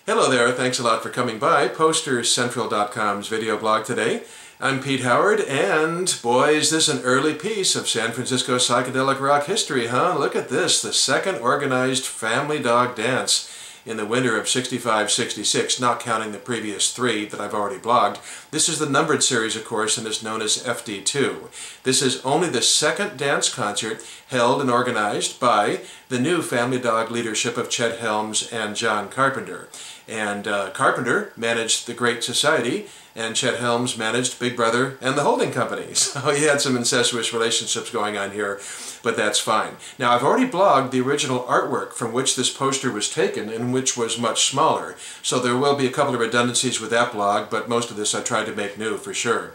Hello there, thanks a lot for coming by PostersCentral.com's video blog today. I'm Pete Howard, and boy, is this an early piece of San Francisco psychedelic rock history, huh? Look at this, the second organized family dog dance in the winter of 65-66, not counting the previous three that I've already blogged. This is the numbered series, of course, and is known as FD2. This is only the second dance concert held and organized by the new family dog leadership of Chet Helms and John Carpenter. And Carpenter managed the Great Society, and Chet Helms managed Big Brother and the holding company. So he had some incestuous relationships going on here, but that's fine. Now, I've already blogged the original artwork from which this poster was taken, and which was much smaller. So there will be a couple of redundancies with that blog, but most of this I tried to make new for sure.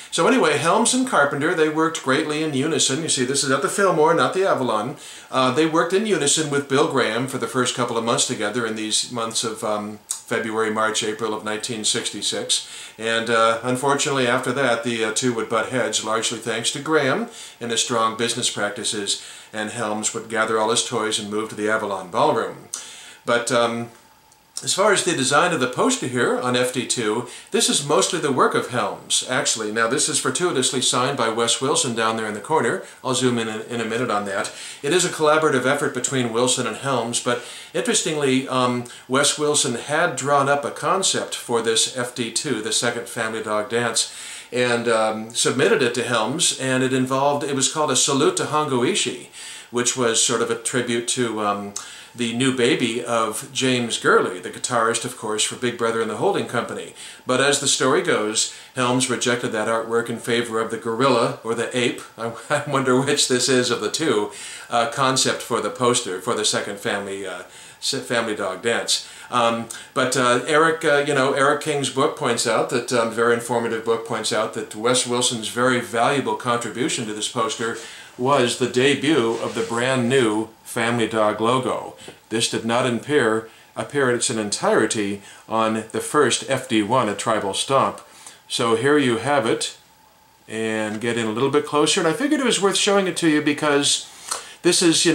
So anyway, Helms and Carpenter, they worked greatly in unison. You see, this is at the Fillmore, not the Avalon. They worked in unison with Bill Graham for the first couple of months together in these months of February, March, April of 1966. And unfortunately, after that, the two would butt heads, largely thanks to Graham and his strong business practices, and Helms would gather all his toys and move to the Avalon Ballroom. But as far as the design of the poster here on FD2, this is mostly the work of Helms, actually. Now, this is fortuitously signed by Wes Wilson down there in the corner. I'll zoom in a minute on that. It is a collaborative effort between Wilson and Helms, but interestingly, Wes Wilson had drawn up a concept for this FD2, the second family dog dance, and submitted it to Helms, and it was called a salute to Hongo-ishi, which was sort of a tribute to the new baby of James Gurley, the guitarist, of course, for Big Brother and the Holding Company. But as the story goes, Helms rejected that artwork in favor of the gorilla, or the ape, I wonder which this is of the two, concept for the poster for the second family dog dance. Eric King's book points out that, very informative book points out that Wes Wilson's very valuable contribution to this poster was the debut of the brand new Family Dog logo. This did not appear in its entirety on the first FD1, a tribal stomp. So here you have it, and get in a little bit closer, and I figured it was worth showing it to you because this is,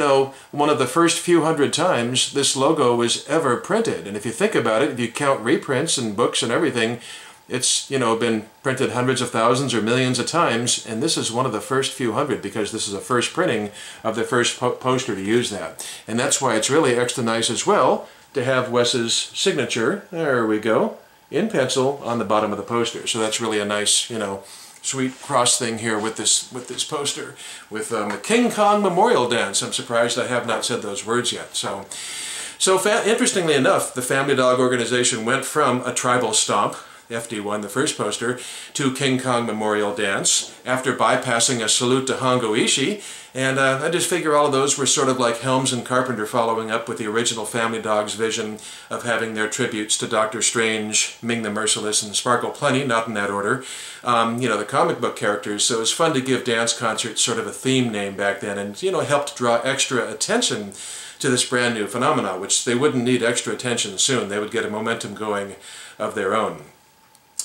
one of the first few hundred times this logo was ever printed. And if you think about it, if you count reprints and books and everything, it's, been printed hundreds of thousands or millions of times, and this is one of the first few hundred because this is a first printing of the first poster to use that. And that's why it's really extra nice as well to have Wes's signature, there we go, in pencil on the bottom of the poster. So that's really a nice, sweet cross thing here with this poster, with the King Kong Memorial Dance. I'm surprised I have not said those words yet. So interestingly enough, the Family Dog organization went from a tribal stomp, FD1, the first poster, to King Kong Memorial Dance, after bypassing a salute to Hongo-ishi, and I just figure all of those were sort of like Helms and Carpenter following up with the original Family Dog's vision of having their tributes to Dr. Strange, Ming the Merciless, and Sparkle Plenty, not in that order, the comic book characters. So it was fun to give dance concerts sort of a theme name back then, and helped draw extra attention to this brand new phenomena, which they wouldn't need extra attention soon. They would get a momentum going of their own.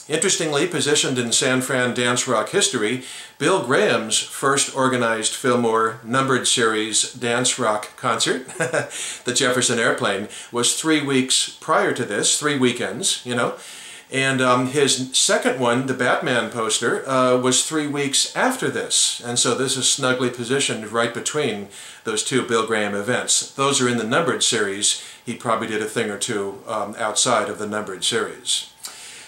Interestingly, positioned in San Fran dance rock history, Bill Graham's first organized Fillmore numbered series dance rock concert, the Jefferson Airplane, was 3 weeks prior to this, 3 weekends, and his second one, the Batman poster, was 3 weeks after this, and so this is snugly positioned right between those two Bill Graham events. Those are in the numbered series. He probably did a thing or two outside of the numbered series.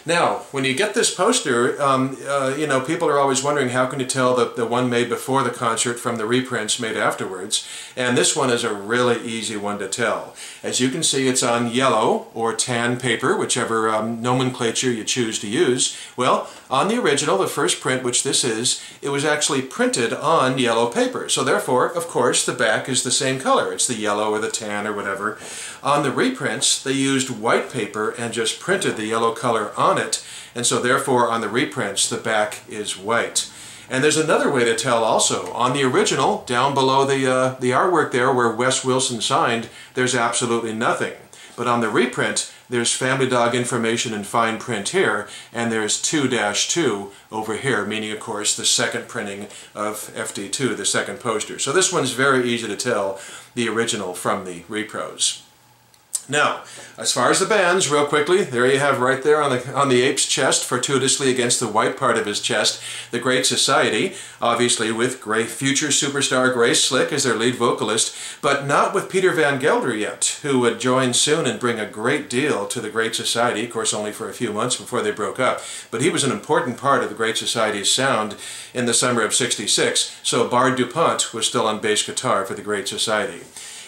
Now, when you get this poster, people are always wondering how can you tell the one made before the concert from the reprints made afterwards, and this one is a really easy one to tell. As you can see, it's on yellow or tan paper, whichever nomenclature you choose to use. Well, on the original, the first print, which this is, it was actually printed on yellow paper. So therefore, of course, the back is the same color. It's the yellow or the tan or whatever. On the reprints, they used white paper and just printed the yellow color on it, and so therefore on the reprints the back is white. And there's another way to tell also. On the original, down below the artwork there where Wes Wilson signed, there's absolutely nothing. But on the reprint, there's Family Dog information in fine print here, and there's 2-2 over here, meaning of course the second printing of FD2, the second poster. So this one's very easy to tell the original from the repros. Now, as far as the bands, real quickly, there you have right there on the ape's chest, fortuitously against the white part of his chest, the Great Society, obviously with future superstar Grace Slick as their lead vocalist, but not with Peter Van Gelder yet, who would join soon and bring a great deal to the Great Society, of course only for a few months before they broke up. But he was an important part of the Great Society's sound in the summer of '66, so Bard DuPont was still on bass guitar for the Great Society.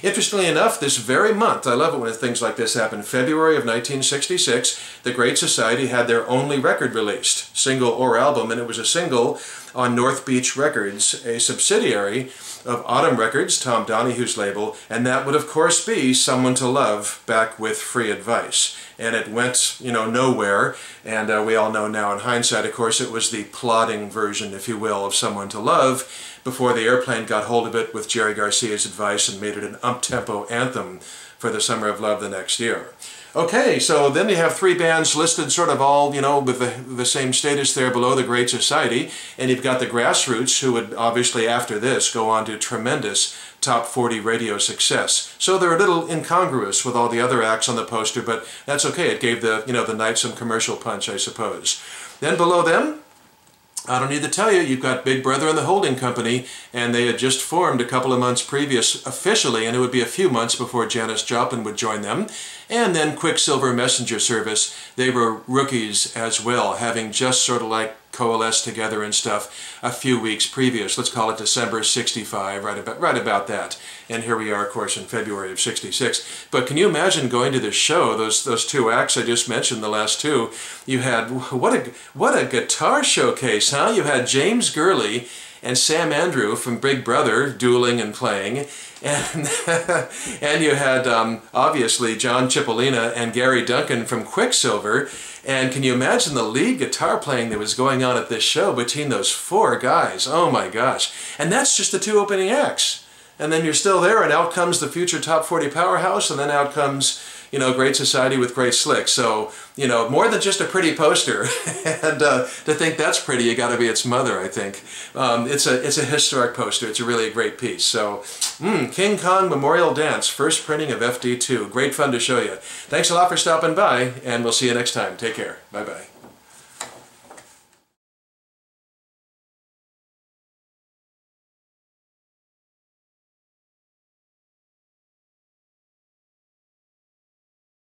Interestingly enough, this very month, I love it when things like this happen, February of 1966, the Great Society had their only record released, single or album, and it was a single on North Beach Records, a subsidiary of Autumn Records, Tom Donahue's label, and that would of course be Someone to Love, back with Free Advice. And it went, you know, nowhere, and we all know now in hindsight, of course, it was the plodding version, if you will, of Someone to Love, before the Airplane got hold of it with Jerry Garcia's advice and made it an up-tempo anthem for the Summer of Love the next year. Okay, so then you have three bands listed sort of all, you know, with the same status there below the Great Society, and you've got the Grassroots, who would obviously after this go on to tremendous top 40 radio success. So they're a little incongruous with all the other acts on the poster, but that's okay. It gave the, you know, the night some commercial punch, I suppose. Then below them, I don't need to tell you, you've got Big Brother and the Holding Company, and they had just formed a couple of months previous officially, and it would be a few months before Janis Joplin would join them. And then Quicksilver Messenger Service, they were rookies as well, having just sort of like coalesced together and stuff a few weeks previous. Let's call it December '65, right about that. And here we are, of course, in February of '66. But can you imagine going to this show, those two acts I just mentioned, the last two, you had, what a guitar showcase, huh? You had James Gurley and Sam Andrew from Big Brother dueling and playing, and and you had obviously John Cipollina and Gary Duncan from Quicksilver. And can you imagine the lead guitar playing that was going on at this show between those four guys? Oh my gosh. And that's just the two opening acts. And then you're still there, and out comes the future top 40 powerhouse, and then out comes, you know, Great Society with Grace Slick. So, you know, more than just a pretty poster. And to think that's pretty, you got to be its mother, I think. It's a historic poster. It's a really great piece. So, King Kong Memorial Dance, first printing of FD2. Great fun to show you. Thanks a lot for stopping by, and we'll see you next time. Take care. Bye-bye.